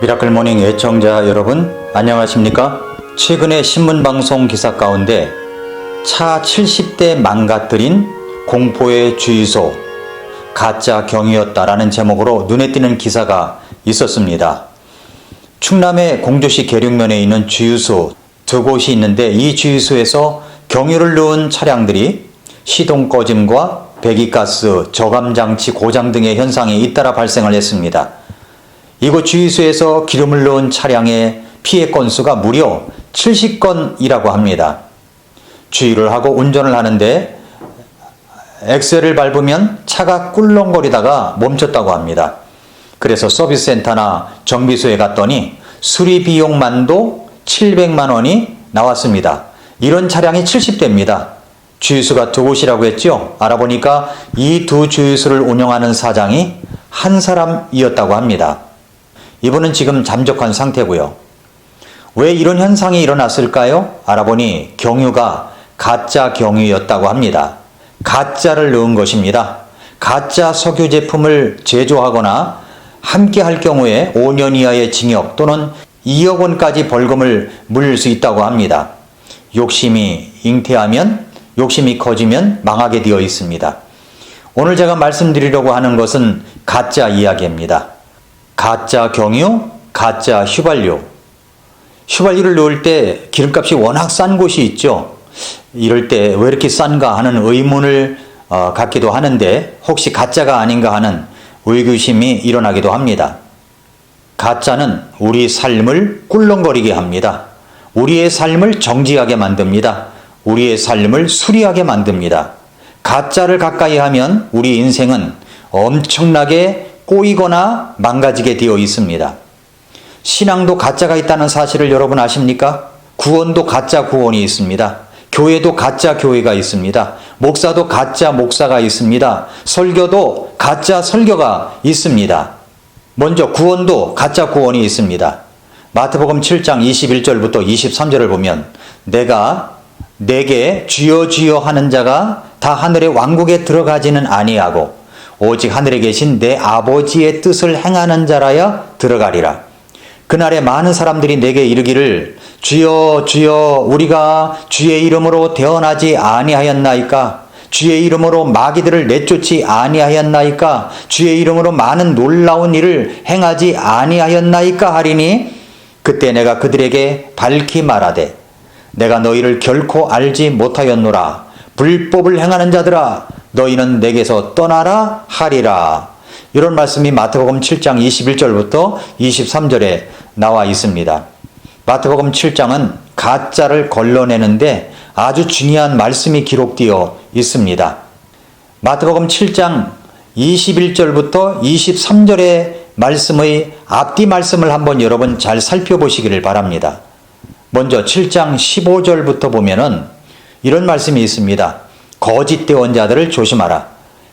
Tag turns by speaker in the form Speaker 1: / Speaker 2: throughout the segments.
Speaker 1: 미라클 모닝 애청자 여러분 안녕하십니까? 최근에 신문방송 기사 가운데 차 70대 망가뜨린 공포의 주유소 가짜 경위였다라는 제목으로 눈에 띄는 기사가 있었습니다. 충남의 공주시 계룡면에 있는 주유소 두 곳이 있는데 이 주유소에서 경유를 넣은 차량들이 시동 꺼짐과 배기가스 저감장치 고장 등의 현상이 잇따라 발생을 했습니다. 이곳 주유소에서 기름을 넣은 차량의 피해 건수가 무려 70건이라고 합니다. 주유를 하고 운전을 하는데 엑셀을 밟으면 차가 꿀렁거리다가 멈췄다고 합니다. 그래서 서비스센터나 정비소에 갔더니 수리 비용만도 700만 원이 나왔습니다. 이런 차량이 70대입니다. 주유소가 두 곳이라고 했죠? 알아보니까 이 두 주유소를 운영하는 사장이 한 사람이었다고 합니다. 이분은 지금 잠적한 상태고요. 왜 이런 현상이 일어났을까요? 알아보니 경유가 가짜 경유였다고 합니다. 가짜를 넣은 것입니다. 가짜 석유 제품을 제조하거나 함께 할 경우에 5년 이하의 징역 또는 2억 원까지 벌금을 물릴 수 있다고 합니다. 욕심이 잉태하면 욕심이 커지면 망하게 되어 있습니다. 오늘 제가 말씀드리려고 하는 것은 가짜 이야기입니다. 가짜 경유, 가짜 휘발유. 휘발유를 넣을 때 기름값이 워낙 싼 곳이 있죠. 이럴 때 왜 이렇게 싼가 하는 의문을 갖기도 하는데 혹시 가짜가 아닌가 하는 의구심이 일어나기도 합니다. 가짜는 우리 삶을 꿀렁거리게 합니다. 우리의 삶을 정지하게 만듭니다. 우리의 삶을 수리하게 만듭니다. 가짜를 가까이 하면 우리 인생은 엄청나게 꼬이거나 망가지게 되어 있습니다. 신앙도 가짜가 있다는 사실을 여러분 아십니까? 구원도 가짜 구원이 있습니다. 교회도 가짜 교회가 있습니다. 목사도 가짜 목사가 있습니다. 설교도 가짜 설교가 있습니다. 먼저 구원도 가짜 구원이 있습니다. 마태복음 7장 21절부터 23절을 보면 내게 주여 주여 하는 자가 다 하늘의 왕국에 들어가지는 아니하고 오직 하늘에 계신 내 아버지의 뜻을 행하는 자라야 들어가리라. 그날에 많은 사람들이 내게 이르기를 주여 주여 우리가 주의 이름으로 대언하지 아니하였나이까? 주의 이름으로 마귀들을 내쫓지 아니하였나이까? 주의 이름으로 많은 놀라운 일을 행하지 아니하였나이까? 하리니 그때 내가 그들에게 밝히 말하되 내가 너희를 결코 알지 못하였노라. 불법을 행하는 자들아 너희는 내게서 떠나라 하리라. 이런 말씀이 마태복음 7장 21절부터 23절에 나와 있습니다. 마태복음 7장은 가짜를 걸러내는데 아주 중요한 말씀이 기록되어 있습니다. 마태복음 7장 21절부터 23절의 말씀의 앞뒤 말씀을 한번 여러분 잘 살펴보시기를 바랍니다. 먼저 7장 15절부터 보면은 이런 말씀이 있습니다. 거짓 대언자들을 조심하라.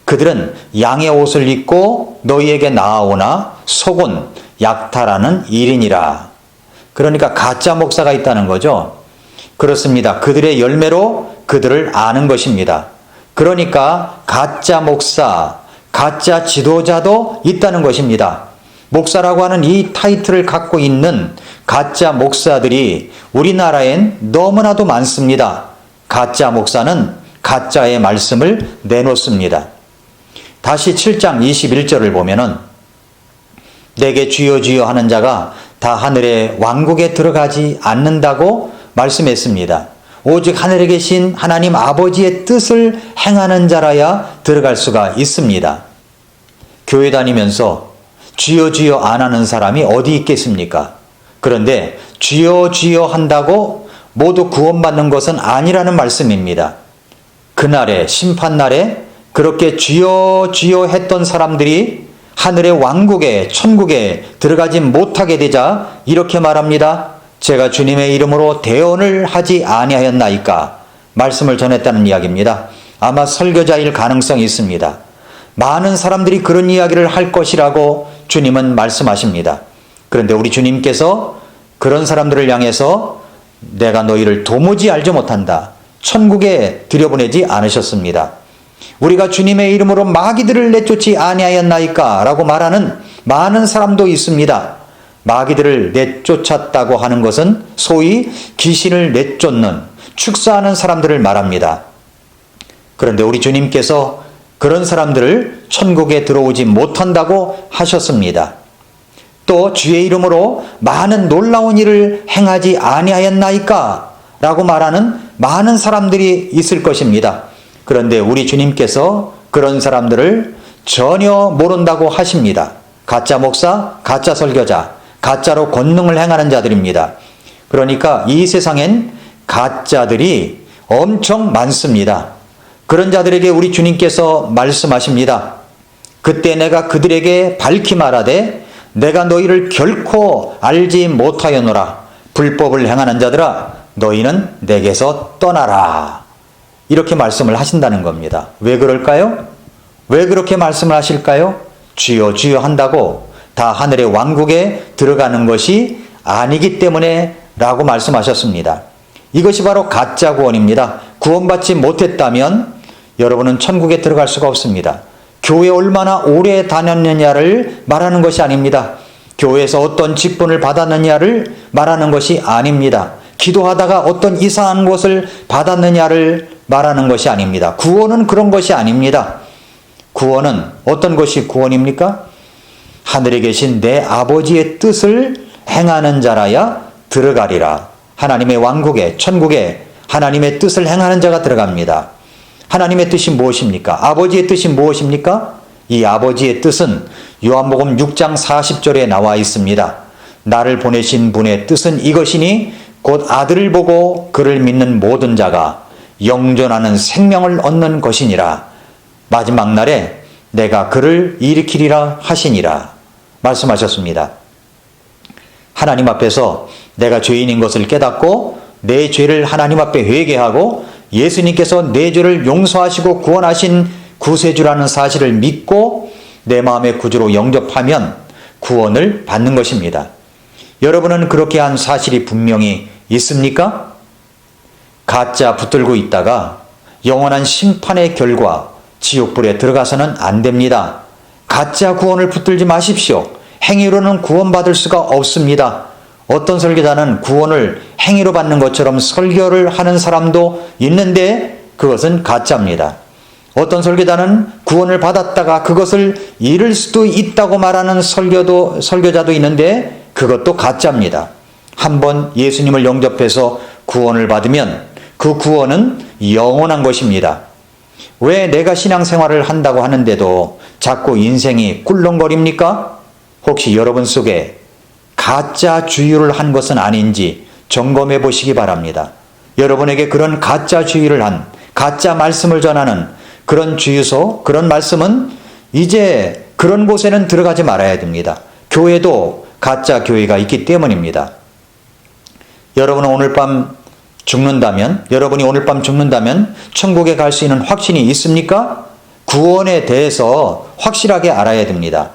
Speaker 1: 그들은 양의 옷을 입고 너희에게 나아오나 속은 약탈하는 일이니라. 그러니까 가짜 목사가 있다는 거죠. 그렇습니다. 그들의 열매로 그들을 아는 것입니다. 그러니까 가짜 목사, 가짜 지도자도 있다는 것입니다. 목사라고 하는 이 타이틀을 갖고 있는 가짜 목사들이 우리나라엔 너무나도 많습니다. 가짜 목사는 가짜의 말씀을 내놓습니다. 다시 7장 21절을 보면은 내게 주여 주여 하는 자가 다 하늘의 왕국에 들어가지 않는다고 말씀했습니다. 오직 하늘에 계신 하나님 아버지의 뜻을 행하는 자라야 들어갈 수가 있습니다. 교회 다니면서 주여 주여 안 하는 사람이 어디 있겠습니까? 그런데 주여 주여 한다고 모두 구원받는 것은 아니라는 말씀입니다. 그날에 심판날에 그렇게 주여 주여 했던 사람들이 하늘의 왕국에 천국에 들어가지 못하게 되자 이렇게 말합니다. 제가 주님의 이름으로 대언을 하지 아니하였나이까? 말씀을 전했다는 이야기입니다. 아마 설교자일 가능성이 있습니다. 많은 사람들이 그런 이야기를 할 것이라고 주님은 말씀하십니다. 그런데 우리 주님께서 그런 사람들을 향해서 내가 너희를 도무지 알지 못한다. 천국에 들여보내지 않으셨습니다. 우리가 주님의 이름으로 마귀들을 내쫓지 아니하였나이까? 라고 말하는 많은 사람도 있습니다. 마귀들을 내쫓았다고 하는 것은 소위 귀신을 내쫓는, 축사하는 사람들을 말합니다. 그런데 우리 주님께서 그런 사람들을 천국에 들어오지 못한다고 하셨습니다. 또 주의 이름으로 많은 놀라운 일을 행하지 아니하였나이까? 라고 말하는 많은 사람들이 있을 것입니다. 그런데 우리 주님께서 그런 사람들을 전혀 모른다고 하십니다. 가짜 목사, 가짜 설교자, 가짜로 권능을 행하는 자들입니다. 그러니까 이 세상엔 가짜들이 엄청 많습니다. 그런 자들에게 우리 주님께서 말씀하십니다. 그때 내가 그들에게 밝히 말하되 내가 너희를 결코 알지 못하였노라. 불법을 행하는 자들아 너희는 내게서 떠나라. 이렇게 말씀을 하신다는 겁니다. 왜 그럴까요? 왜 그렇게 말씀을 하실까요? 주여 주여 한다고 다 하늘의 왕국에 들어가는 것이 아니기 때문에 라고 말씀하셨습니다. 이것이 바로 가짜 구원입니다. 구원받지 못했다면 여러분은 천국에 들어갈 수가 없습니다. 교회 얼마나 오래 다녔느냐를 말하는 것이 아닙니다. 교회에서 어떤 직분을 받았느냐를 말하는 것이 아닙니다. 기도하다가 어떤 이상한 것을 받았느냐를 말하는 것이 아닙니다. 구원은 그런 것이 아닙니다. 구원은 어떤 것이 구원입니까? 하늘에 계신 내 아버지의 뜻을 행하는 자라야 들어가리라. 하나님의 왕국에, 천국에 하나님의 뜻을 행하는 자가 들어갑니다. 하나님의 뜻이 무엇입니까? 아버지의 뜻이 무엇입니까? 이 아버지의 뜻은 요한복음 6장 40절에 나와 있습니다. 나를 보내신 분의 뜻은 이것이니 곧 아들을 보고 그를 믿는 모든 자가 영존하는 생명을 얻는 것이니라. 마지막 날에 내가 그를 일으키리라 하시니라 말씀하셨습니다. 하나님 앞에서 내가 죄인인 것을 깨닫고 내 죄를 하나님 앞에 회개하고 예수님께서 내 죄를 용서하시고 구원하신 구세주라는 사실을 믿고 내 마음의 구주로 영접하면 구원을 받는 것입니다. 여러분은 그렇게 한 사실이 분명히 있습니까? 가짜 붙들고 있다가 영원한 심판의 결과 지옥불에 들어가서는 안 됩니다. 가짜 구원을 붙들지 마십시오. 행위로는 구원받을 수가 없습니다. 어떤 설교자는 구원을 행위로 받는 것처럼 설교를 하는 사람도 있는데 그것은 가짜입니다. 어떤 설교자는 구원을 받았다가 그것을 잃을 수도 있다고 말하는 설교자도 있는데 그것도 가짜입니다. 한번 예수님을 영접해서 구원을 받으면 그 구원은 영원한 것입니다. 왜 내가 신앙생활을 한다고 하는데도 자꾸 인생이 꿀렁거립니까? 혹시 여러분 속에 가짜 주의를 한 것은 아닌지 점검해 보시기 바랍니다. 여러분에게 그런 가짜 주의를 한, 가짜 말씀을 전하는 그런 주유소, 그런 말씀은 이제 그런 곳에는 들어가지 말아야 됩니다. 교회도 가짜 교회가 있기 때문입니다. 여러분이 오늘 밤 죽는다면 천국에 갈 수 있는 확신이 있습니까? 구원에 대해서 확실하게 알아야 됩니다.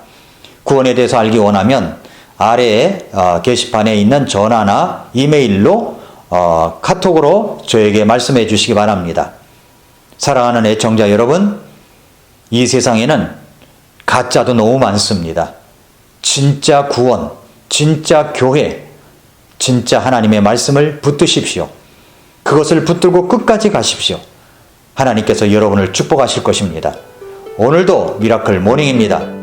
Speaker 1: 구원에 대해서 알기 원하면 아래에 게시판에 있는 전화나 이메일로 카톡으로 저에게 말씀해 주시기 바랍니다. 사랑하는 애청자 여러분, 이 세상에는 가짜도 너무 많습니다. 진짜 구원, 진짜 교회, 진짜 하나님의 말씀을 붙드십시오. 그것을 붙들고 끝까지 가십시오. 하나님께서 여러분을 축복하실 것입니다. 오늘도 미라클 모닝입니다.